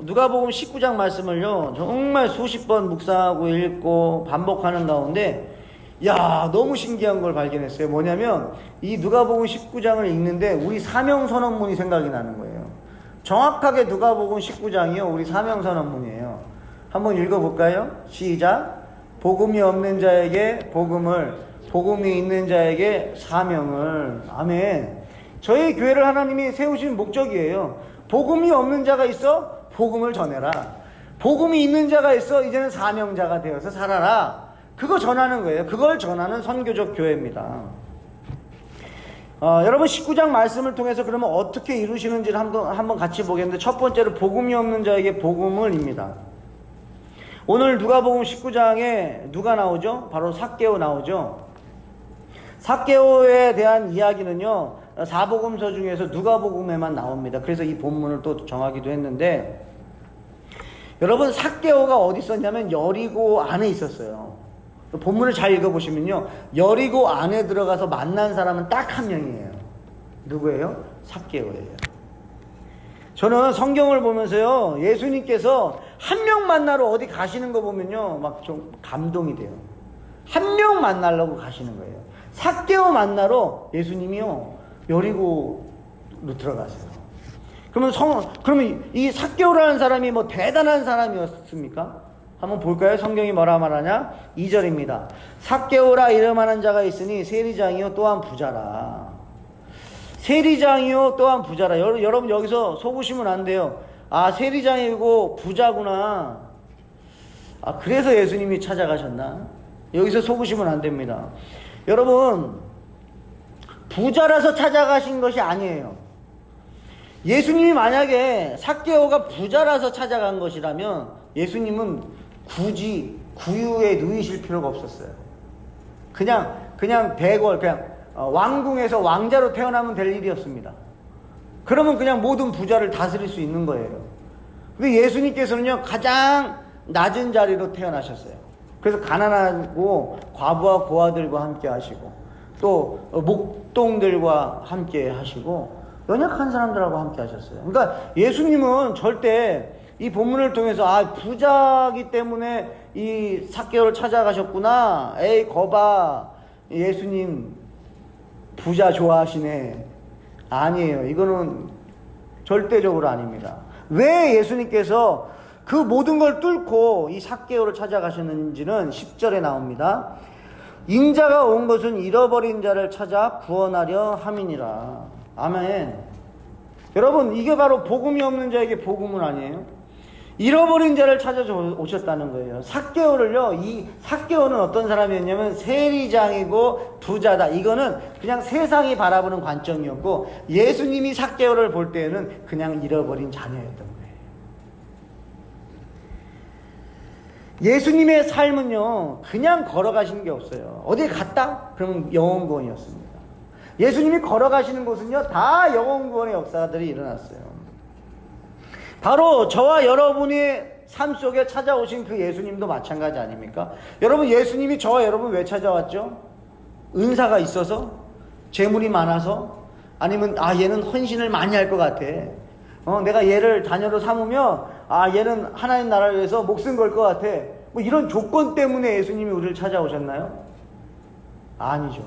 누가복음 19장 말씀을요 정말 수십 번 묵상하고 읽고 반복하는 가운데 너무 신기한 걸 발견했어요. 뭐냐면 이 누가복음 19장을 읽는데 우리 사명선언문이 생각이 나는 거예요. 정확하게 누가복음 19장이요 우리 사명선언문이에요. 한번 읽어볼까요? 시작. 복음이 없는 자에게 복음을, 복음이 있는 자에게 사명을. 아멘. 저희 교회를 하나님이 세우신 목적이에요. 복음이 없는 자가 있어? 복음을 전해라. 복음이 있는 자가 있어? 이제는 사명자가 되어서 살아라. 그거 전하는 거예요. 그걸 전하는 선교적 교회입니다. 여러분 19장 말씀을 통해서 그러면 어떻게 이루시는지를 한번 같이 보겠는데, 첫 번째로 복음이 없는 자에게 복음을입니다. 오늘 누가복음 19장에 누가 나오죠? 바로 삭개오 나오죠. 삭개오에 대한 이야기는요 사복음서 중에서 누가복음에만 나옵니다. 그래서 이 본문을 또 정하기도 했는데, 여러분 삭개오가 어디 있었냐면 여리고 안에 있었어요. 본문을 잘 읽어보시면요 여리고 안에 들어가서 만난 사람은 딱 한 명이에요. 누구예요? 삭개오예요. 저는 성경을 보면서요 예수님께서 한 명 만나러 어디 가시는 거 보면요 막 좀 감동이 돼요. 한 명 만나려고 가시는 거예요. 삭개오 만나러 예수님이요 여리고로 들어가세요. 그러면 이 삭개오라는 사람이 뭐 대단한 사람이었습니까? 한번 볼까요? 성경이 뭐라 말하냐? 2절입니다. 삭개오라 이름하는 자가 있으니 세리장이요 또한 부자라. 세리장이요 또한 부자라. 여러분 여기서 속으시면 안 돼요. 세리장이고 부자구나. 그래서 예수님이 찾아가셨나? 여기서 속으시면 안 됩니다. 여러분 부자라서 찾아가신 것이 아니에요. 예수님이 만약에 삭개오가 부자라서 찾아간 것이라면 예수님은 굳이 구유에 누이실 필요가 없었어요. 그냥 대궐, 왕궁에서 왕자로 태어나면 될 일이었습니다. 그러면 그냥 모든 부자를 다스릴 수 있는 거예요. 근데 예수님께서는요 가장 낮은 자리로 태어나셨어요. 그래서 가난하고 과부와 고아들과 함께 하시고, 또 목동들과 함께 하시고, 연약한 사람들하고 함께 하셨어요. 그러니까 예수님은 절대 이 본문을 통해서 부자기 때문에 이 삭개오를 찾아가셨구나, 에이 거봐 예수님 부자 좋아하시네, 아니에요. 이거는 절대적으로 아닙니다. 왜 예수님께서 그 모든 걸 뚫고 이 삭개오를 찾아가셨는지는 10절에 나옵니다. 인자가 온 것은 잃어버린 자를 찾아 구원하려 함이니라. 아멘. 여러분 이게 바로 복음이 없는 자에게 복음은 아니에요? 잃어버린 자를 찾아 오셨다는 거예요. 삭개오를요, 이 삭개오는 어떤 사람이었냐면 세리장이고 부자다. 이거는 그냥 세상이 바라보는 관점이었고, 예수님이 삭개오를 볼 때에는 그냥 잃어버린 자녀였던 거예요. 예수님의 삶은요 그냥 걸어가시는 게 없어요. 어디에 갔다? 그러면 영혼구원이었습니다. 예수님이 걸어가시는 곳은요 다 영혼구원의 역사들이 일어났어요. 바로 저와 여러분의 삶 속에 찾아오신 그 예수님도 마찬가지 아닙니까? 여러분 예수님이 저와 여러분 왜 찾아왔죠? 은사가 있어서? 재물이 많아서? 아니면 얘는 헌신을 많이 할 것 같아, 내가 얘를 자녀로 삼으면 얘는 하나님 나라를 위해서 목숨 걸 것 같아, 뭐 이런 조건 때문에 예수님이 우리를 찾아오셨나요? 아니죠.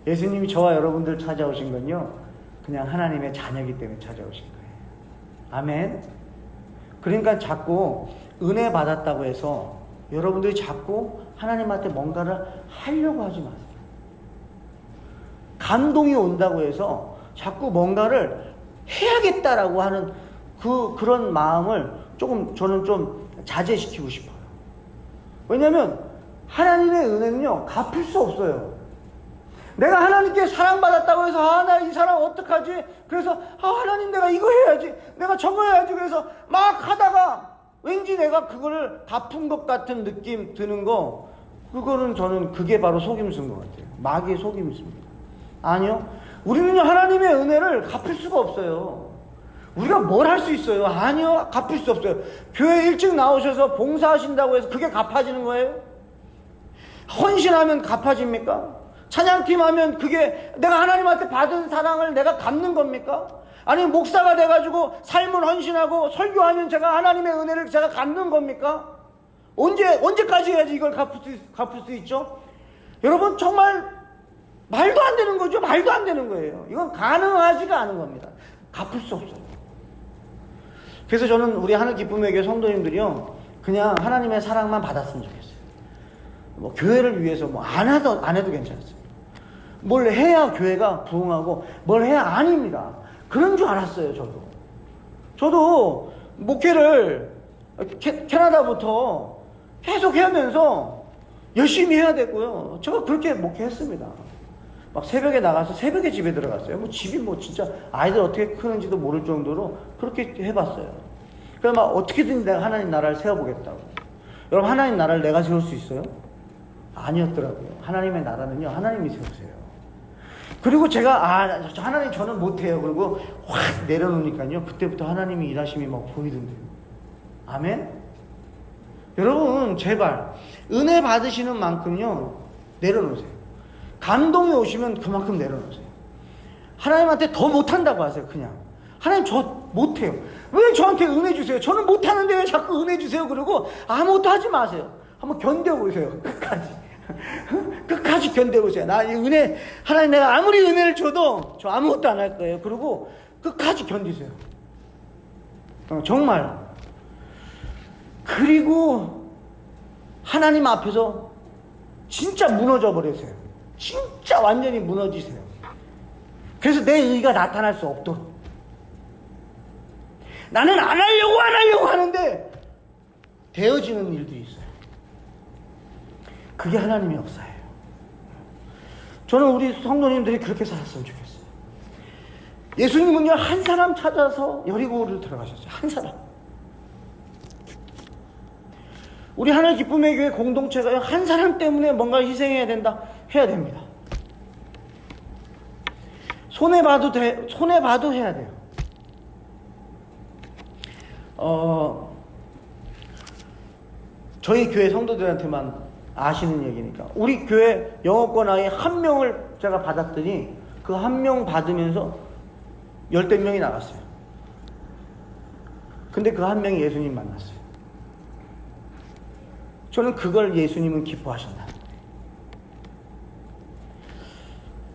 예수님이 저와 여러분들 찾아오신 건요 그냥 하나님의 자녀이기 때문에 찾아오신 거예요. 아멘. 그러니까 자꾸 은혜 받았다고 해서 여러분들이 자꾸 하나님한테 뭔가를 하려고 하지 마세요. 감동이 온다고 해서 자꾸 뭔가를 해야겠다라고 하는 그런 마음을 저는 좀 자제시키고 싶어요. 왜냐하면 하나님의 은혜는요 갚을 수 없어요. 내가 하나님께 사랑받았다고 해서 나 이 사람 어떡하지? 그래서 하나님 내가 이거 해야지, 내가 저거 해야지, 그래서 막 하다가 왠지 내가 그거를 갚은 것 같은 느낌 드는 거, 저는 그게 바로 속임수인 것 같아요. 마귀의 속임수입니다. 아니요, 우리는 하나님의 은혜를 갚을 수가 없어요. 우리가 뭘 할 수 있어요? 아니요, 갚을 수 없어요. 교회 일찍 나오셔서 봉사하신다고 해서 그게 갚아지는 거예요? 헌신하면 갚아집니까? 찬양팀 하면 그게 내가 하나님한테 받은 사랑을 내가 갚는 겁니까? 아니 목사가 돼가지고 삶을 헌신하고 설교하면 제가 하나님의 은혜를 제가 갚는 겁니까? 언제까지 해야지 이걸 갚을 수 있죠? 여러분 정말 말도 안 되는 거죠. 말도 안 되는 거예요. 이건 가능하지가 않은 겁니다. 갚을 수 없어요. 그래서 저는 우리 하늘 기쁨의 교회 성도님들이요, 그냥 하나님의 사랑만 받았으면 좋겠어요. 뭐 교회를 위해서 뭐 안 해도 괜찮았어요. 뭘 해야 교회가 부흥하고 뭘 해야 아닙니다. 그런 줄 알았어요. 저도 목회를 캐나다부터 계속 하면서 열심히 해야 됐고요. 제가 그렇게 목회했습니다. 막 새벽에 나가서 새벽에 집에 들어갔어요. 뭐 집이 뭐 진짜 아이들 어떻게 크는지도 모를 정도로 그렇게 해봤어요. 그래서 막 어떻게든 내가 하나님 나라를 세워보겠다고. 여러분, 하나님 나라를 내가 세울 수 있어요? 아니었더라고요. 하나님의 나라는요, 하나님이 세우세요. 그리고 제가 하나님 저는 못해요. 그리고 확 내려놓으니까요, 그때부터 하나님이 일하심이 막 보이던데요. 아멘? 여러분 제발 은혜 받으시는 만큼요 내려놓으세요. 감동이 오시면 그만큼 내려놓으세요. 하나님한테 더 못한다고 하세요. 그냥 하나님 저 못해요. 왜 저한테 은혜 주세요? 저는 못하는데 왜 자꾸 은혜 주세요? 그러고 아무것도 하지 마세요. 한번 견뎌보세요. 끝까지 견뎌보세요. 나 이 은혜, 하나님 내가 아무리 은혜를 줘도 저 아무것도 안 할 거예요. 그리고 끝까지 견디세요. 정말. 그리고 하나님 앞에서 진짜 무너져 버리세요. 진짜 완전히 무너지세요. 그래서 내 의가 나타날 수 없도록. 나는 안 하려고 하는데 되어지는 일들이 있어요. 그게 하나님의 역사예요. 저는 우리 성도님들이 그렇게 살았으면 좋겠어요. 예수님은요, 한 사람 찾아서 여리고를 들어가셨어요. 한 사람. 우리 하늘 기쁨의 교회 공동체가 한 사람 때문에 뭔가 희생해야 된다, 해야 됩니다. 손해봐도 해야 돼요. 저희 교회 성도들한테만 아시는 얘기니까. 우리 교회 영어권 아이 한 명을 제가 받았더니 그 한 명 받으면서 10대 명이 나갔어요. 근데 그 한 명이 예수님 만났어요. 저는 그걸 예수님은 기뻐하신다.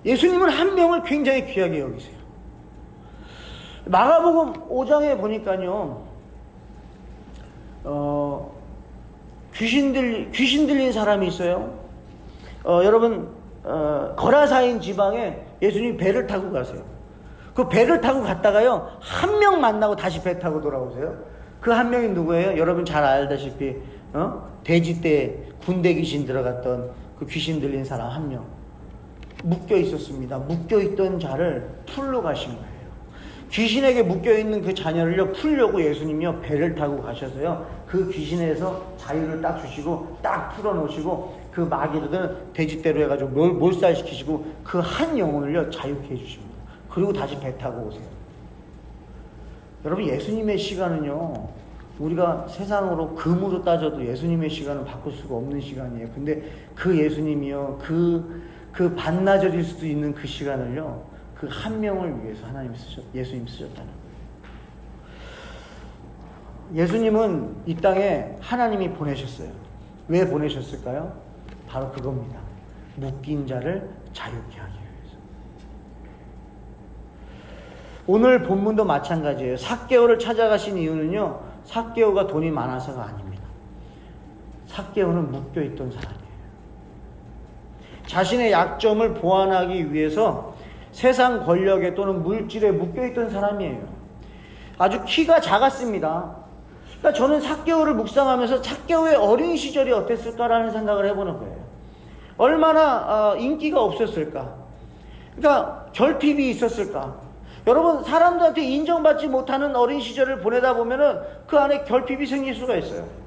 예수님은 한 명을 굉장히 귀하게 여기세요. 마가복음 5장에 보니까요, 귀신 들린 사람이 있어요. 여러분, 거라사인 지방에 예수님이 배를 타고 가세요. 그 배를 타고 갔다가요, 한 명 만나고 다시 배 타고 돌아오세요. 그 한 명이 누구예요? 여러분 잘 알다시피, 돼지 때 군대 귀신 들어갔던 그 귀신 들린 사람 한 명. 묶여 있었습니다. 묶여 있던 자를 풀러 가신 거예요. 귀신에게 묶여 있는 그 자녀를요, 풀려고 예수님이요, 배를 타고 가셔서요, 그 귀신에서 자유를 딱 주시고, 딱 풀어 놓으시고, 그 마귀들은 돼지대로 해가지고 몰살시키시고, 그 한 영혼을요, 자유케 해주십니다. 그리고 다시 배 타고 오세요. 여러분, 예수님의 시간은요, 우리가 세상으로 금으로 따져도 예수님의 시간은 바꿀 수가 없는 시간이에요. 근데 그 예수님이요, 그 반나절일 수도 있는 그 시간을요, 그 한 명을 위해서 예수님 쓰셨다는 거예요. 예수님은 이 땅에 하나님이 보내셨어요. 왜 보내셨을까요? 바로 그겁니다. 묶인 자를 자유케 하기 위해서. 오늘 본문도 마찬가지예요. 삭개오를 찾아가신 이유는요, 삭개오가 돈이 많아서가 아닙니다. 삭개오는 묶여있던 사람이에요. 자신의 약점을 보완하기 위해서 세상 권력에 또는 물질에 묶여있던 사람이에요. 아주 키가 작았습니다. 그러니까 저는 삭개오를 묵상하면서 삭개오의 어린 시절이 어땠을까라는 생각을 해보는 거예요. 얼마나 인기가 없었을까? 그러니까 결핍이 있었을까? 여러분, 사람들한테 인정받지 못하는 어린 시절을 보내다 보면은 그 안에 결핍이 생길 수가 있어요.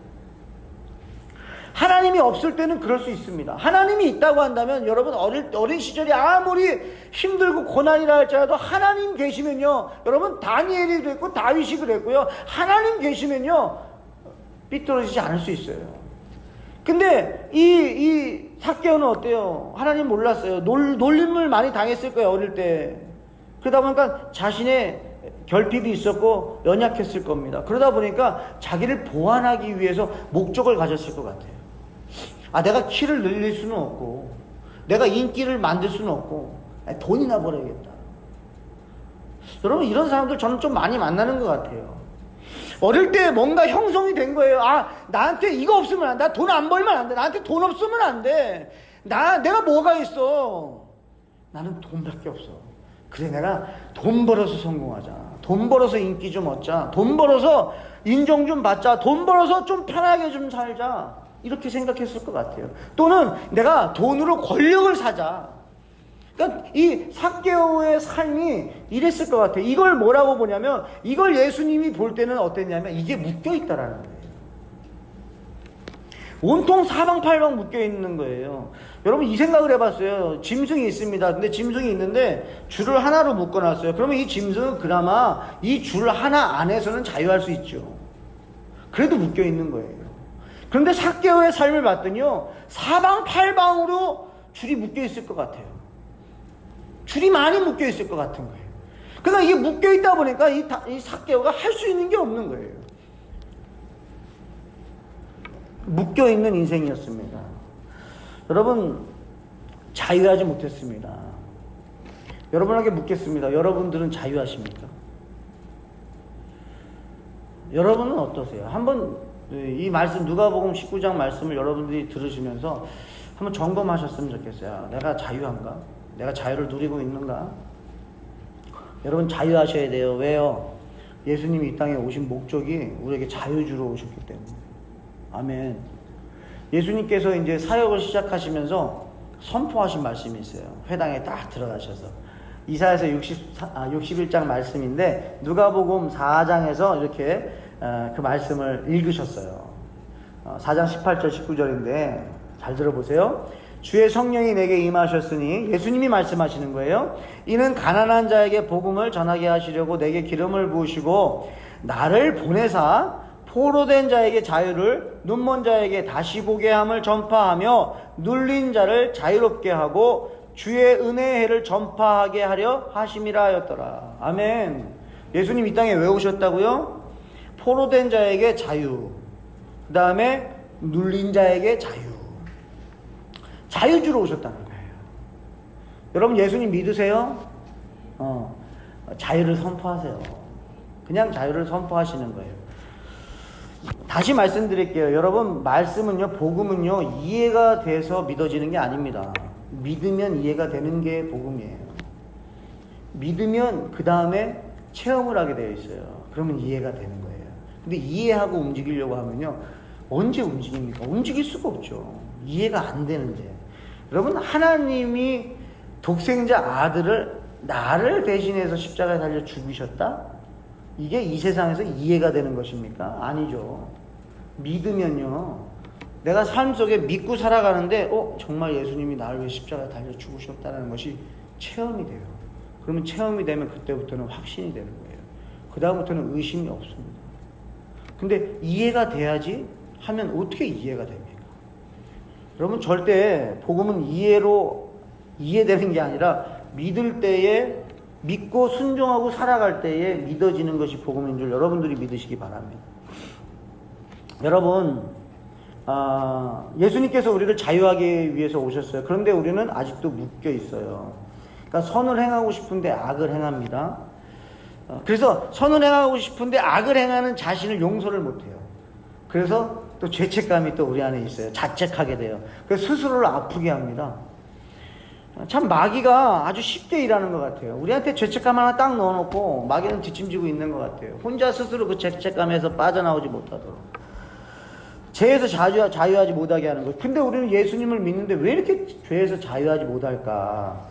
하나님이 없을 때는 그럴 수 있습니다. 하나님이 있다고 한다면 여러분, 어린 시절이 아무리 힘들고 고난이라 할지라도 하나님 계시면요, 여러분, 다니엘이 그랬고 다윗이 그랬고요, 하나님 계시면요 삐뚤어지지 않을 수 있어요. 근데 이 삭개오는 어때요? 하나님 몰랐어요. 놀림을 많이 당했을 거예요, 어릴 때. 그러다 보니까 자신의 결핍이 있었고 연약했을 겁니다. 그러다 보니까 자기를 보완하기 위해서 목적을 가졌을 것 같아요. 내가 키를 늘릴 수는 없고, 내가 인기를 만들 수는 없고, 돈이나 벌어야겠다. 여러분, 이런 사람들 저는 좀 많이 만나는 것 같아요. 어릴 때 뭔가 형성이 된 거예요. 나한테 이거 없으면 안 돼. 나 돈 안 벌면 안 돼. 나한테 돈 없으면 안 돼. 내가 뭐가 있어? 나는 돈밖에 없어. 그래, 내가 돈 벌어서 성공하자. 돈 벌어서 인기 좀 얻자. 돈 벌어서 인정 좀 받자. 돈 벌어서 좀 편하게 좀 살자. 이렇게 생각했을 것 같아요. 또는 내가 돈으로 권력을 사자. 그러니까 이 삭개오의 삶이 이랬을 것 같아요. 이걸 뭐라고 보냐면, 이걸 예수님이 볼 때는 어땠냐면 이게 묶여있다라는 거예요. 온통 사방팔방 묶여있는 거예요. 여러분, 이 생각을 해봤어요. 짐승이 있습니다. 근데 짐승이 있는데 줄을 하나로 묶어놨어요. 그러면 이 짐승은 그나마 이 줄 하나 안에서는 자유할 수 있죠. 그래도 묶여있는 거예요. 그런데 삭개오의 삶을 봤더니요, 사방팔방으로 줄이 묶여있을 것 같아요. 줄이 많이 묶여있을 것 같은 거예요. 그러니까 이게 묶여있다 보니까 이 삭개오가 할 수 있는 게 없는 거예요. 묶여있는 인생이었습니다. 여러분, 자유하지 못했습니다. 여러분에게 묻겠습니다. 여러분들은 자유하십니까? 여러분은 어떠세요? 한번 이 말씀, 누가복음 19장 말씀을 여러분들이 들으시면서 한번 점검하셨으면 좋겠어요. 내가 자유한가? 내가 자유를 누리고 있는가? 여러분, 자유하셔야 돼요. 왜요? 예수님이 이 땅에 오신 목적이 우리에게 자유 주러 오셨기 때문에. 아멘. 예수님께서 이제 사역을 시작하시면서 선포하신 말씀이 있어요. 회당에 딱 들어가셔서. 이사야서 61장 말씀인데, 누가복음 4장에서 이렇게 그 말씀을 읽으셨어요. 4장 18절 19절인데 잘 들어보세요. 주의 성령이 내게 임하셨으니, 예수님이 말씀하시는 거예요. 이는 가난한 자에게 복음을 전하게 하시려고 내게 기름을 부으시고 나를 보내사 포로된 자에게 자유를, 눈먼 자에게 다시 보게 함을 전파하며 눌린 자를 자유롭게 하고 주의 은혜의 해를 전파하게 하려 하심이라 하였더라. 아멘. 예수님 이 땅에 왜 오셨다고요? 포로된 자에게 자유, 그 다음에 눌린 자에게 자유. 자유 주러 오셨다는 거예요. 여러분, 예수님 믿으세요? 자유를 선포하세요. 그냥 자유를 선포하시는 거예요. 다시 말씀드릴게요. 여러분, 말씀은요, 복음은요, 이해가 돼서 믿어지는 게 아닙니다. 믿으면 이해가 되는 게 복음이에요. 믿으면 그 다음에 체험을 하게 되어 있어요. 그러면 이해가 되는 거예요. 근데 이해하고 움직이려고 하면요, 언제 움직입니까? 움직일 수가 없죠. 이해가 안 되는데. 여러분, 하나님이 독생자 아들을 나를 대신해서 십자가에 달려 죽이셨다? 이게 이 세상에서 이해가 되는 것입니까? 아니죠. 믿으면요, 내가 삶 속에 믿고 살아가는데 정말 예수님이 나를 위해 십자가에 달려 죽으셨다는 것이 체험이 돼요. 그러면 체험이 되면 그때부터는 확신이 되는 거예요. 그 다음부터는 의심이 없습니다. 근데 이해가 돼야지 하면 어떻게 이해가 됩니까? 여러분, 절대 복음은 이해로 이해되는 게 아니라 믿을 때에, 믿고 순종하고 살아갈 때에 믿어지는 것이 복음인 줄 여러분들이 믿으시기 바랍니다. 여러분, 예수님께서 우리를 자유하기 위해서 오셨어요. 그런데 우리는 아직도 묶여 있어요. 그러니까 선을 행하고 싶은데 악을 행합니다. 그래서 선을 행하고 싶은데 악을 행하는 자신을 용서를 못해요. 그래서 또 죄책감이 또 우리 안에 있어요. 자책하게 돼요. 그래서 스스로를 아프게 합니다. 참, 마귀가 아주 쉽게 일하는 것 같아요. 우리한테 죄책감 하나 딱 넣어놓고 마귀는 뒷짐지고 있는 것 같아요. 혼자 스스로 그 죄책감에서 빠져나오지 못하도록, 죄에서 자유하지 못하게 하는 거예요. 근데 우리는 예수님을 믿는데 왜 이렇게 죄에서 자유하지 못할까?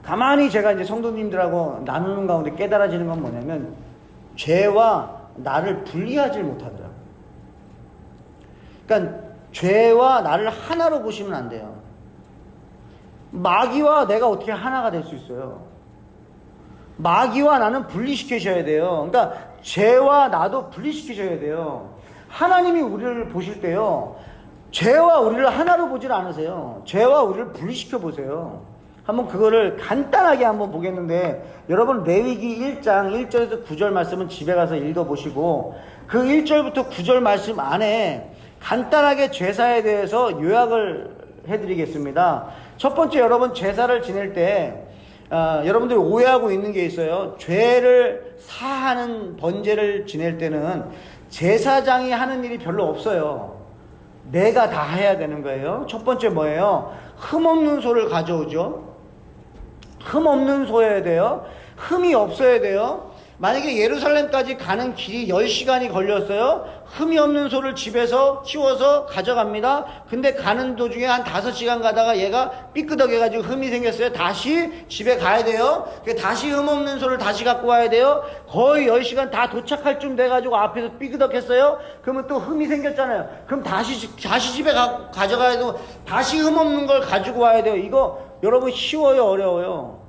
가만히 제가 이제 성도님들하고 나누는 가운데 깨달아지는 건 뭐냐면, 죄와 나를 분리하지 못하더라고요. 그러니까 죄와 나를 하나로 보시면 안 돼요. 마귀와 내가 어떻게 하나가 될 수 있어요? 마귀와 나는 분리시키셔야 돼요. 그러니까 죄와 나도 분리시키셔야 돼요. 하나님이 우리를 보실 때요, 죄와 우리를 하나로 보질 않으세요. 죄와 우리를 분리시켜 보세요. 한번 그거를 간단하게 한번 보겠는데, 여러분 레위기 1장 1절에서 9절 말씀은 집에 가서 읽어보시고, 그 1절부터 9절 말씀 안에 간단하게 제사에 대해서 요약을 해드리겠습니다. 첫 번째, 여러분 제사를 지낼 때 여러분들이 오해하고 있는 게 있어요. 죄를 사하는 번제를 지낼 때는 제사장이 하는 일이 별로 없어요. 내가 다 해야 되는 거예요. 첫 번째 뭐예요? 흠없는 소를 가져오죠. 흠 없는 소여야 돼요. 흠이 없어야 돼요. 만약에 예루살렘까지 가는 길이 10시간이 걸렸어요. 흠이 없는 소를 집에서 키워서 가져갑니다. 근데 가는 도중에 한 5시간 가다가 얘가 삐끄덕해가지고 흠이 생겼어요. 다시 집에 가야 돼요. 다시 흠 없는 소를 다시 갖고 와야 돼요. 거의 10시간 다 도착할 쯤 돼가지고 앞에서 삐끄덕했어요. 그러면 또 흠이 생겼잖아요. 그럼 다시 집에 가져가야 되고, 다시 흠 없는 걸 가지고 와야 돼요. 이거 여러분 쉬워요, 어려워요?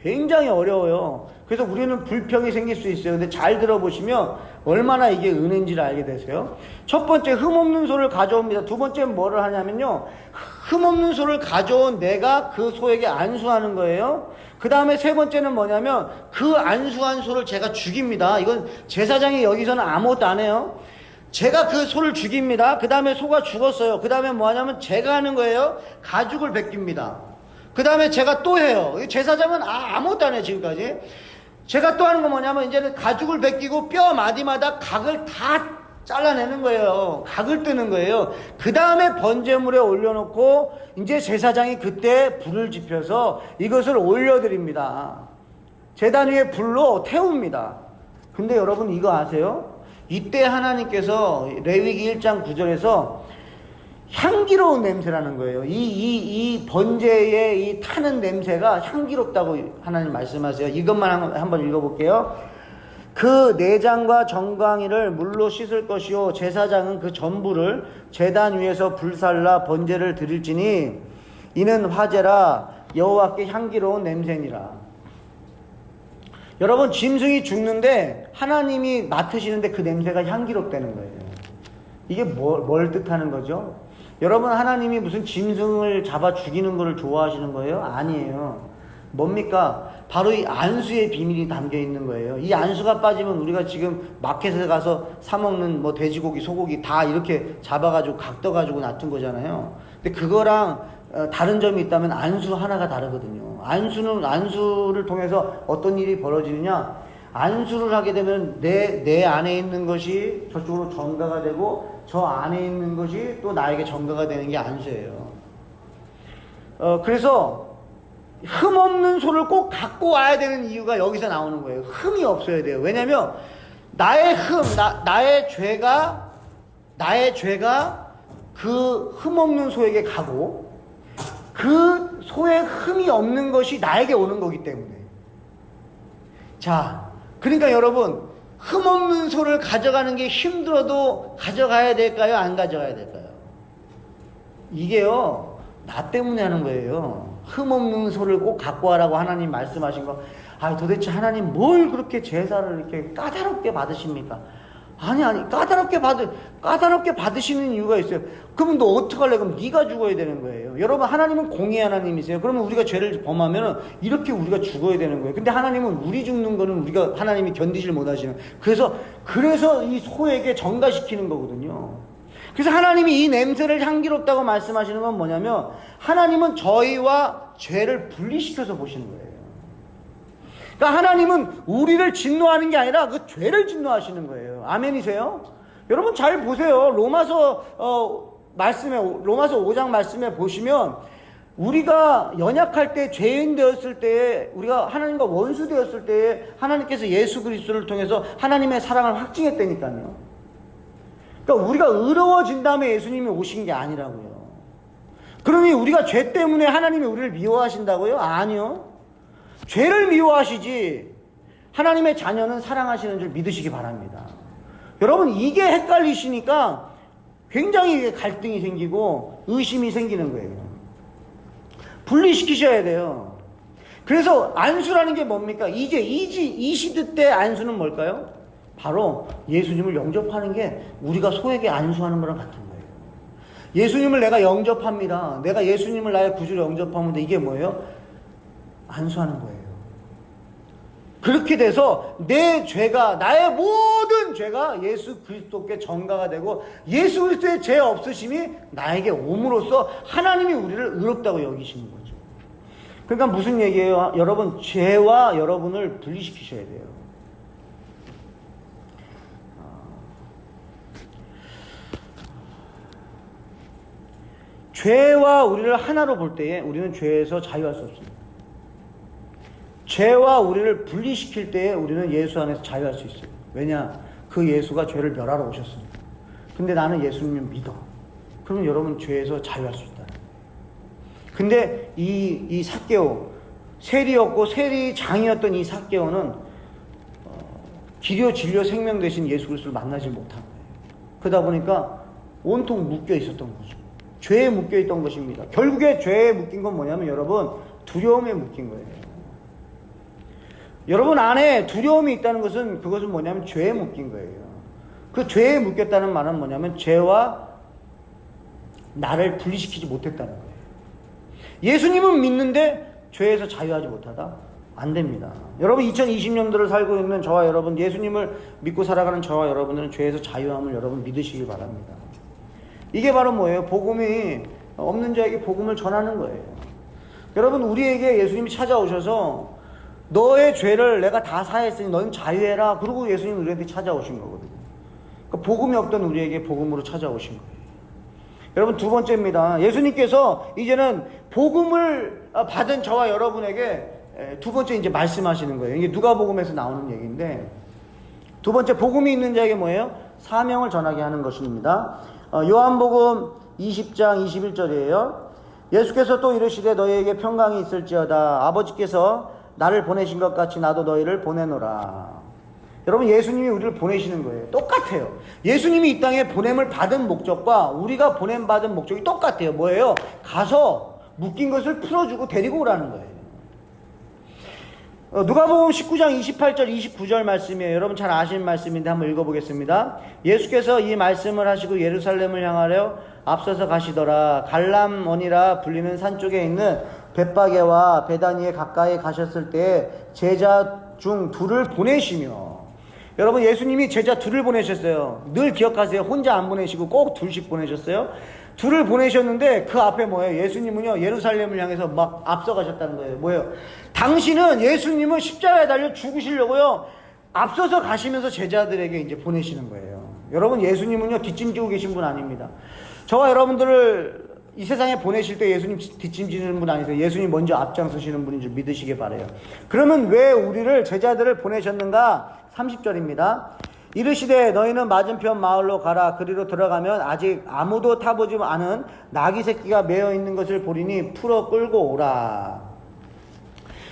굉장히 어려워요. 그래서 우리는 불평이 생길 수 있어요. 근데 잘 들어보시면 얼마나 이게 은혜인지를 알게 되세요. 첫 번째, 흠없는 소를 가져옵니다. 두 번째는 뭐를 하냐면요, 흠없는 소를 가져온 내가 그 소에게 안수하는 거예요. 그 다음에 세 번째는 뭐냐면, 그 안수한 소를 제가 죽입니다. 이건 제사장이 여기서는 아무것도 안 해요. 제가 그 소를 죽입니다. 그 다음에 소가 죽었어요. 그 다음에 뭐 하냐면 제가 하는 거예요. 가죽을 벗깁니다. 그 다음에 제가 또 해요. 제사장은 아무것도 안 해요, 지금까지. 제가 또 하는 거 뭐냐면, 이제는 가죽을 벗기고 뼈 마디마다 각을 다 잘라내는 거예요. 각을 뜨는 거예요. 그 다음에 번제물에 올려놓고, 이제 제사장이 그때 불을 지펴서 이것을 올려드립니다. 제단 위에 불로 태웁니다. 근데 여러분 이거 아세요? 이때 하나님께서 레위기 1장 9절에서 향기로운 냄새라는 거예요. 이 번제의 이 타는 냄새가 향기롭다고 하나님 말씀하세요. 이것만 한번 읽어볼게요. 그 내장과 정강이를 물로 씻을 것이요, 제사장은 그 전부를 제단 위에서 불살라 번제를 드릴지니 이는 화제라, 여호와께 향기로운 냄새니라. 여러분, 짐승이 죽는데 하나님이 맡으시는데 그 냄새가 향기롭다는 거예요. 이게 뭘 뜻하는 거죠? 여러분, 하나님이 무슨 짐승을 잡아 죽이는 것을 좋아하시는 거예요? 아니에요. 뭡니까? 바로 이 안수의 비밀이 담겨 있는 거예요. 이 안수가 빠지면 우리가 지금 마켓에 가서 사 먹는 뭐 돼지고기, 소고기 다 이렇게 잡아가지고 각 떠가지고 놔둔 거잖아요. 근데 그거랑 다른 점이 있다면 안수 하나가 다르거든요. 안수를 통해서 어떤 일이 벌어지느냐? 안수를 하게 되면 내 안에 있는 것이 저쪽으로 전가가 되고, 저 안에 있는 것이 또 나에게 전가가 되는 게 안수예요. 그래서 흠 없는 소를 꼭 갖고 와야 되는 이유가 여기서 나오는 거예요. 흠이 없어야 돼요. 왜냐면 나의 죄가 그 흠 없는 소에게 가고, 그 소에 흠이 없는 것이 나에게 오는 거기 때문에. 자, 그러니까 여러분, 흠 없는 소를 가져가는 게 힘들어도 가져가야 될까요? 안 가져가야 될까요? 이게요, 나 때문에 하는 거예요. 흠 없는 소를 꼭 갖고 와라고 하나님 말씀하신 거. 도대체 하나님 뭘 그렇게 제사를 이렇게 까다롭게 받으십니까? 아니, 까다롭게 받으시는 이유가 있어요. 그러면 너 어떡할래? 그럼 네가 죽어야 되는 거예요. 여러분, 하나님은 공의 하나님이세요. 그러면 우리가 죄를 범하면 이렇게 우리가 죽어야 되는 거예요. 근데 하나님은 우리 죽는 거는 하나님이 견디질 못하시는. 그래서 이 소에게 전가시키는 거거든요. 그래서 하나님이 이 냄새를 향기롭다고 말씀하시는 건 뭐냐면, 하나님은 저희와 죄를 분리시켜서 보시는 거예요. 그러니까 하나님은 우리를 진노하는 게 아니라 그 죄를 진노하시는 거예요. 아멘이세요? 여러분 잘 보세요. 로마서 5장 말씀에 보시면, 우리가 연약할 때, 죄인 되었을 때, 우리가 하나님과 원수 되었을 때 하나님께서 예수 그리스도를 통해서 하나님의 사랑을 확증했다니까요. 그러니까 우리가 의로워진 다음에 예수님이 오신 게 아니라고요. 그러니 우리가 죄 때문에 하나님이 우리를 미워하신다고요? 아니요. 죄를 미워하시지 하나님의 자녀는 사랑하시는 줄 믿으시기 바랍니다. 여러분, 이게 헷갈리시니까 굉장히 갈등이 생기고 의심이 생기는 거예요. 분리시키셔야 돼요. 그래서 안수라는 게 뭡니까? 이 시대 때 안수는 뭘까요? 바로 예수님을 영접하는 게 우리가 소에게 안수하는 거랑 같은 거예요. 예수님을 내가 영접합니다. 내가 예수님을 나의 구주로 영접하면 이게 뭐예요? 안수하는 거예요. 그렇게 돼서 내 죄가, 나의 모든 죄가 예수 그리스도께 전가가 되고 예수 그리스도의 죄 없으심이 나에게 옴으로써 하나님이 우리를 의롭다고 여기시는 거죠. 그러니까 무슨 얘기예요? 여러분, 죄와 여러분을 분리시키셔야 돼요. 죄와 우리를 하나로 볼 때에 우리는 죄에서 자유할 수 없습니다. 죄와 우리를 분리시킬 때에 우리는 예수 안에서 자유할 수 있어요. 왜냐? 그 예수가 죄를 멸하러 오셨습니다. 근데 나는 예수님을 믿어. 그러면 여러분 죄에서 자유할 수 있다. 근데 이 삭개오, 세리였고 세리장이었던 이 삭개오는 길이요 진리요 생명 되신 예수 그리스도를 만나지 못한 거예요. 그러다 보니까 온통 묶여 있었던 거죠. 죄에 묶여 있던 것입니다. 결국에 죄에 묶인 건 뭐냐면 여러분, 두려움에 묶인 거예요. 여러분 안에 두려움이 있다는 것은, 그것은 뭐냐면 죄에 묶인 거예요. 그 죄에 묶였다는 말은 뭐냐면 죄와 나를 분리시키지 못했다는 거예요. 예수님은 믿는데 죄에서 자유하지 못하다? 안 됩니다. 여러분 2020년도를 살고 있는 저와 여러분, 예수님을 믿고 살아가는 저와 여러분들은 죄에서 자유함을 여러분 믿으시기 바랍니다. 이게 바로 뭐예요? 복음이 없는 자에게 복음을 전하는 거예요. 여러분, 우리에게 예수님이 찾아오셔서 너의 죄를 내가 다 사했으니 너는 자유해라. 그리고 예수님이 우리한테 찾아오신 거거든요. 그러니까 복음이 없던 우리에게 복음으로 찾아오신 거예요. 여러분, 두 번째입니다. 예수님께서 이제는 복음을 받은 저와 여러분에게 두 번째 이제 말씀하시는 거예요. 이게 누가복음에서 나오는 얘기인데, 두 번째 복음이 있는 자에게 뭐예요? 사명을 전하게 하는 것입니다. 요한복음 20장 21절이에요. 예수께서 또 이르시되 너희에게 평강이 있을지어다. 아버지께서 나를 보내신 것 같이 나도 너희를 보내노라. 여러분, 예수님이 우리를 보내시는 거예요. 똑같아요. 예수님이 이 땅에 보냄을 받은 목적과 우리가 보냄받은 목적이 똑같아요. 뭐예요? 가서 묶인 것을 풀어주고 데리고 오라는 거예요. 누가복음 19장 28절 29절 말씀이에요. 여러분 잘 아시는 말씀인데 한번 읽어보겠습니다. 예수께서 이 말씀을 하시고 예루살렘을 향하여 앞서서 가시더라. 갈람원이라 불리는 산 쪽에 있는 벳바게와 베다니에 가까이 가셨을 때 제자 중 둘을 보내시며, 여러분 예수님이 제자 둘을 보내셨어요. 늘 기억하세요. 혼자 안 보내시고 꼭 둘씩 보내셨어요. 둘을 보내셨는데 그 앞에 뭐예요? 예수님은요 예루살렘을 향해서 막 앞서가셨다는 거예요. 뭐예요? 당신은, 예수님은 십자가에 달려 죽으시려고요 앞서서 가시면서 제자들에게 이제 보내시는 거예요. 여러분, 예수님은요 뒷짐지고 계신 분 아닙니다. 저와 여러분들을 이 세상에 보내실 때 예수님 뒷짐지는 분 아니세요. 예수님 먼저 앞장서시는 분인 줄 믿으시기 바라요. 그러면 왜 우리를, 제자들을 보내셨는가? 30절입니다. 이르시되 너희는 맞은편 마을로 가라. 그리로 들어가면 아직 아무도 타보지 않은 나귀 새끼가 매어 있는 것을 보리니 풀어 끌고 오라.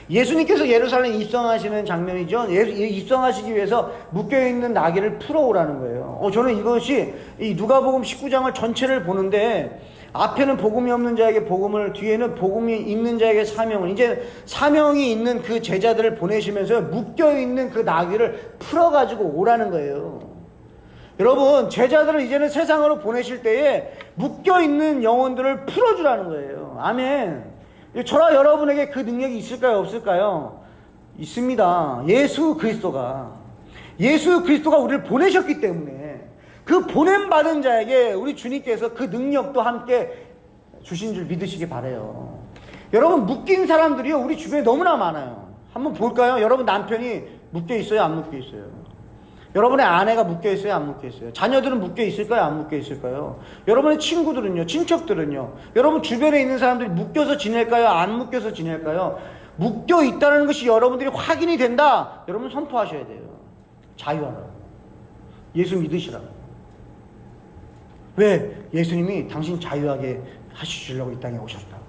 예수님께서 예루살렘에 입성하시는 장면이죠. 입성하시기 위해서 묶여있는 나귀를 풀어오라는 거예요. 저는 이것이 이 누가복음 19장을 전체를 보는데, 앞에는 복음이 없는 자에게 복음을, 뒤에는 복음이 있는 자에게 사명을, 이제 사명이 있는 그 제자들을 보내시면서 묶여있는 그 나귀를 풀어가지고 오라는 거예요. 여러분, 제자들을 이제는 세상으로 보내실 때에 묶여있는 영혼들을 풀어주라는 거예요. 아멘. 저와 여러분에게 그 능력이 있을까요? 없을까요? 있습니다. 예수 그리스도가 우리를 보내셨기 때문에 그 보냄받은 자에게 우리 주님께서 그 능력도 함께 주신 줄 믿으시기 바라요. 여러분, 묶인 사람들이요 우리 주변에 너무나 많아요. 한번 볼까요? 여러분 남편이 묶여 있어요? 안 묶여 있어요? 여러분의 아내가 묶여 있어요? 안 묶여 있어요? 자녀들은 묶여 있을까요? 안 묶여 있을까요? 여러분의 친구들은요? 친척들은요? 여러분 주변에 있는 사람들이 묶여서 지낼까요? 안 묶여서 지낼까요? 묶여 있다는 것이 여러분들이 확인이 된다. 여러분 선포하셔야 돼요. 자유하라고. 예수 믿으시라고. 왜? 예수님이 당신 자유하게 하시려고 이 땅에 오셨다고.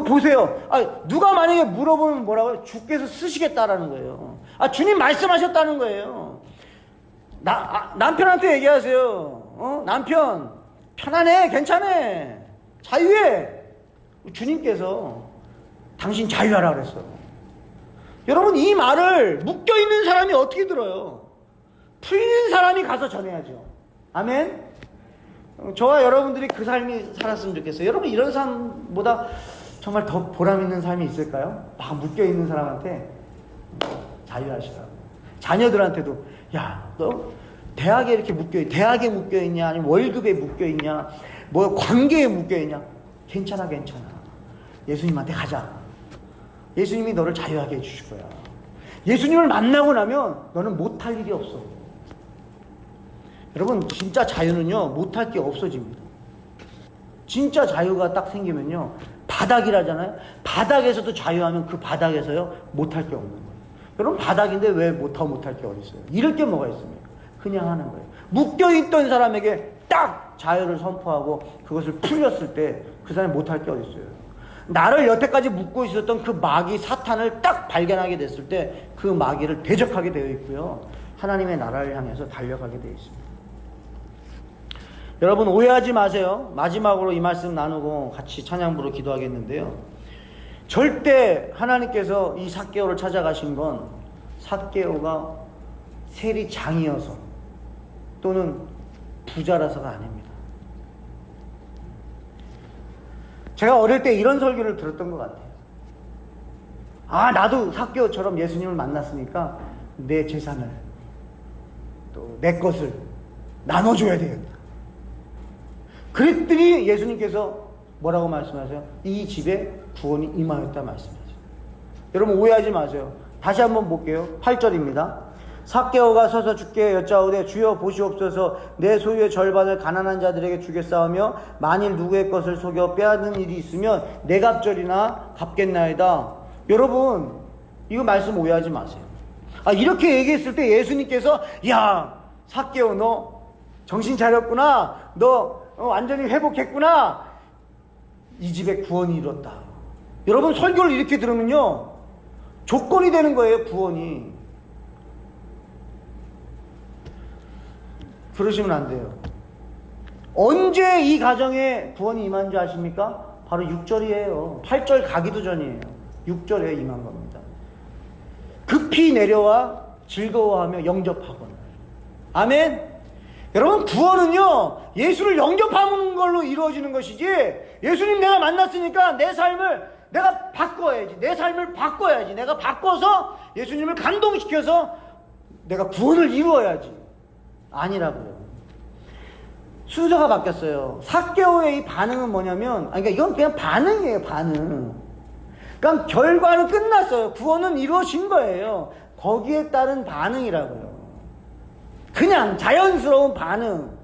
보세요. 누가 만약에 물어보면 뭐라고요? 주께서 쓰시겠다라는 거예요. 주님 말씀하셨다는 거예요. 남편한테 얘기하세요. 남편 편안해, 괜찮아, 자유해. 주님께서 당신 자유하라 그랬어. 여러분, 이 말을 묶여있는 사람이 어떻게 들어요? 풀린 사람이 가서 전해야죠. 아멘. 저와 여러분들이 그 삶이 살았으면 좋겠어요. 여러분, 이런 삶보다 정말 더 보람 있는 삶이 있을까요? 막 묶여 있는 사람한테 자유하시라고. 자녀들한테도 야, 너 대학에 이렇게 대학에 묶여 있냐, 아니면 월급에 묶여 있냐, 뭐 관계에 묶여 있냐? 괜찮아. 예수님한테 가자. 예수님이 너를 자유하게 해주실 거야. 예수님을 만나고 나면 너는 못할 일이 없어. 여러분, 진짜 자유는요, 못할 게 없어집니다. 진짜 자유가 딱 생기면요, 바닥이라잖아요. 바닥에서도 자유하면 그 바닥에서요, 못할 게 없는 거예요. 여러분, 바닥인데 왜 더 못할 게 어디 있어요? 잃을 게 뭐가 있습니까? 그냥 하는 거예요. 묶여있던 사람에게 딱 자유를 선포하고 그것을 풀렸을 때 그 사람이 못할 게 어디 있어요? 나를 여태까지 묶고 있었던 그 마귀 사탄을 딱 발견하게 됐을 때 그 마귀를 대적하게 되어 있고요, 하나님의 나라를 향해서 달려가게 되어 있습니다. 여러분, 오해하지 마세요. 마지막으로 이 말씀 나누고 같이 찬양 부르 기도하겠는데요, 절대 하나님께서 이 삭개오를 찾아가신 건 삭개오가 세리장이어서 또는 부자라서가 아닙니다. 제가 어릴 때 이런 설교를 들었던 것 같아요. 나도 삭개오처럼 예수님을 만났으니까 내 재산을, 또 내 것을 나눠줘야 되겠다. 그랬더니 예수님께서 뭐라고 말씀하세요? 이 집에 구원이 임하였다 말씀하세요. 여러분, 오해하지 마세요. 다시 한번 볼게요. 8절입니다. 삭개오가 서서 주께 여짜오되 주여 보시옵소서, 내 소유의 절반을 가난한 자들에게 주겠사오며 만일 누구의 것을 속여 빼앗는 일이 있으면 내 갑절이나 갚겠나이다. 여러분, 이거 말씀 오해하지 마세요. 이렇게 얘기했을 때 예수님께서 야, 삭개오 너 정신 차렸구나, 너 완전히 회복했구나, 이 집에 구원이 이뤘다. 여러분, 설교를 이렇게 들으면요, 조건이 되는 거예요, 구원이. 그러시면 안 돼요. 언제 이 가정에 구원이 임한 줄 아십니까? 바로 6절이에요. 8절 가기도 전이에요. 6절에 임한 겁니다. 급히 내려와 즐거워하며 영접하거늘. 아멘. 여러분, 구원은요, 예수를 영접하는 걸로 이루어지는 것이지, 예수님 내가 만났으니까 내 삶을 내가 바꿔야지, 내 삶을 바꿔야지, 내가 바꿔서 예수님을 감동시켜서 내가 구원을 이루어야지, 아니라고요. 순서가 바뀌었어요. 삭개오의 이 반응은 뭐냐면, 그러니까 이건 그냥 반응이에요, 반응. 그러니까 결과는 끝났어요. 구원은 이루어진 거예요. 거기에 따른 반응이라고요. 그냥 자연스러운 반응.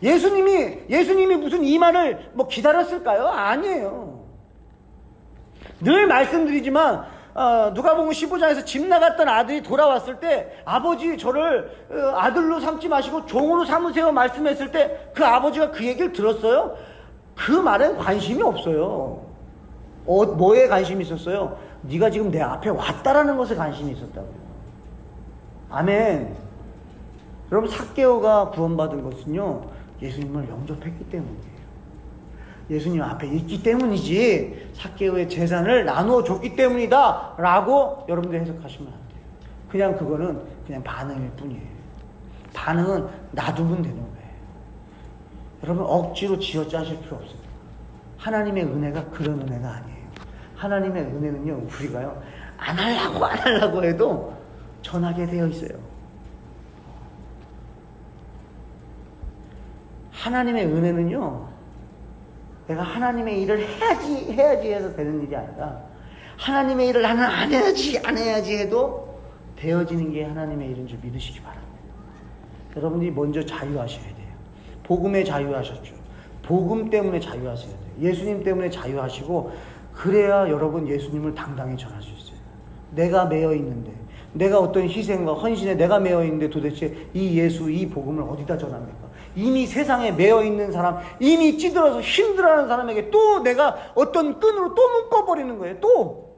예수님이 무슨 이 말을 기다렸을까요? 아니에요. 늘 말씀드리지만, 누가복음 15장에서 집 나갔던 아들이 돌아왔을 때 아버지 저를 아들로 삼지 마시고 종으로 삼으세요 말씀했을 때 그 아버지가 그 얘기를 들었어요? 그 말엔 관심이 없어요. 뭐에 관심이 있었어요? 네가 지금 내 앞에 왔다라는 것에 관심이 있었다고요. 아멘. 여러분, 삭개오가 구원받은 것은요, 예수님을 영접했기 때문이에요. 예수님 앞에 있기 때문이지 삭개오의 재산을 나누어 줬기 때문이다 라고 여러분들 해석하시면 안 돼요. 그냥 그거는 그냥 반응일 뿐이에요. 반응은 놔두면 되는 거예요. 여러분, 억지로 쥐어짜실 필요 없습니다. 하나님의 은혜가 그런 은혜가 아니에요. 하나님의 은혜는요, 우리가요 안 하려고 해도 전하게 되어 있어요. 하나님의 은혜는요, 내가 하나님의 일을 해야지 해서 되는 일이 아니라, 하나님의 일을 나는 안 해야지 해도 되어지는 게 하나님의 일인 줄 믿으시기 바랍니다. 여러분들이 먼저 자유하셔야 돼요. 복음에 자유하셨죠. 복음 때문에 자유하셔야 돼요. 예수님 때문에 자유하시고, 그래야 여러분 예수님을 당당히 전할 수 있어요. 내가 매여 있는데, 내가 어떤 희생과 헌신에 내가 매여 있는데 도대체 이 예수, 이 복음을 어디다 전합니까? 이미 세상에 매여 있는 사람, 이미 찌들어서 힘들어하는 사람에게 또 내가 어떤 끈으로 또 묶어버리는 거예요. 또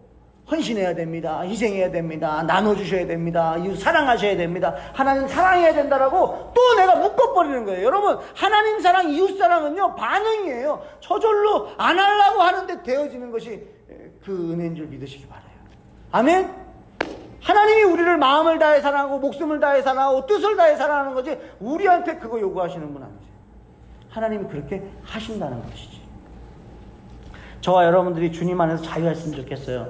헌신해야 됩니다. 희생해야 됩니다. 나눠주셔야 됩니다. 이웃 사랑하셔야 됩니다. 하나님 사랑해야 된다라고 또 내가 묶어버리는 거예요. 여러분, 하나님 사랑, 이웃 사랑은요, 반응이에요. 저절로 안 하려고 하는데 되어지는 것이 그 은혜인 줄 믿으시기 바라요. 아멘? 하나님이 우리를 마음을 다해 사랑하고 목숨을 다해 사랑하고 뜻을 다해 사랑하는 거지, 우리한테 그거 요구하시는 분 아니세요. 하나님이 그렇게 하신다는 것이지. 저와 여러분들이 주님 안에서 자유했으면 좋겠어요.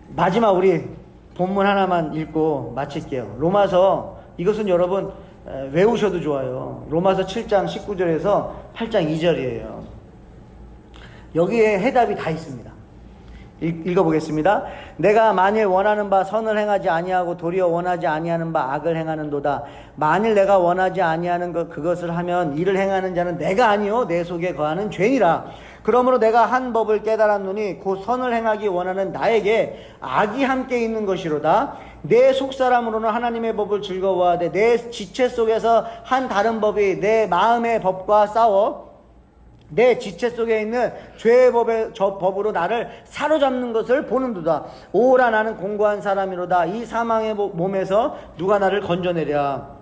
마지막 우리 본문 하나만 읽고 마칠게요. 로마서, 이것은 여러분 외우셔도 좋아요. 로마서 7장 19절에서 8장 2절이에요. 여기에 해답이 다 있습니다. 읽어보겠습니다. 내가 만일 원하는 바 선을 행하지 아니하고 도리어 원하지 아니하는 바 악을 행하는도다. 만일 내가 원하지 아니하는 그것을 하면 이를 행하는 자는 내가 아니요 내 속에 거하는 죄니라. 그러므로 내가 한 법을 깨달았노니 곧 선을 행하기 원하는 나에게 악이 함께 있는 것이로다. 내 속사람으로는 하나님의 법을 즐거워하되 내 지체 속에서 한 다른 법이 내 마음의 법과 싸워 내 지체 속에 있는 죄의 법으로 나를 사로잡는 것을 보는도다. 오라 나는 공고한 사람이로다. 이 사망의 몸에서 누가 나를 건져내랴.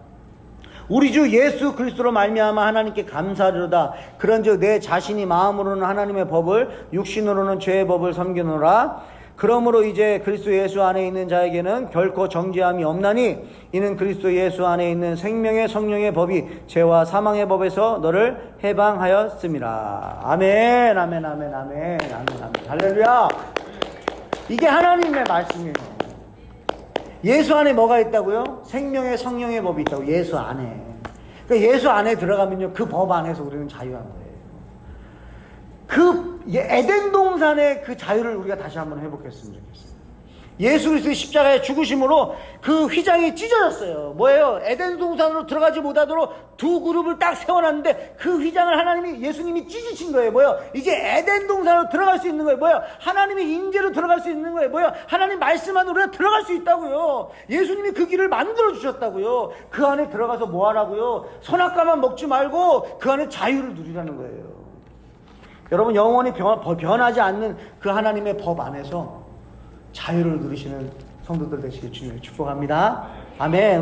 우리 주 예수 그리스도로 말미암아 하나님께 감사하리로다. 그런즉 내 자신이 마음으로는 하나님의 법을 육신으로는 죄의 법을 섬기노라. 그러므로 이제 그리스도 예수 안에 있는 자에게는 결코 정죄함이 없나니 이는 그리스도 예수 안에 있는 생명의 성령의 법이 죄와 사망의 법에서 너를 해방하였음이라. 아멘, 아멘, 아멘, 아멘, 아멘, 아멘. 할렐루야. 이게 하나님의 말씀이에요. 예수 안에 뭐가 있다고요? 생명의 성령의 법이 있다고. 예수 안에. 그러니까 예수 안에 들어가면요, 그 법 안에서 우리는 자유한 거예요. 그 에덴 동산의 그 자유를 우리가 다시 한번 회복했으면 좋겠어요. 예수 그리스도의 십자가의 죽으심으로 그 휘장이 찢어졌어요. 뭐예요? 에덴 동산으로 들어가지 못하도록 두 그룹을 딱 세워놨는데 그 휘장을 예수님이 찢으신 거예요. 뭐예요? 이제 에덴 동산으로 들어갈 수 있는 거예요. 뭐예요? 하나님의 임재로 들어갈 수 있는 거예요. 뭐예요? 하나님 말씀 안으로 우리가 들어갈 수 있다고요. 예수님이 그 길을 만들어 주셨다고요. 그 안에 들어가서 뭐 하라고요? 선악과만 먹지 말고 그 안에 자유를 누리라는 거예요. 여러분, 영원히 변하지 않는 그 하나님의 법 안에서 자유를 누리시는 성도들 되시길 주님을 축복합니다. 아멘.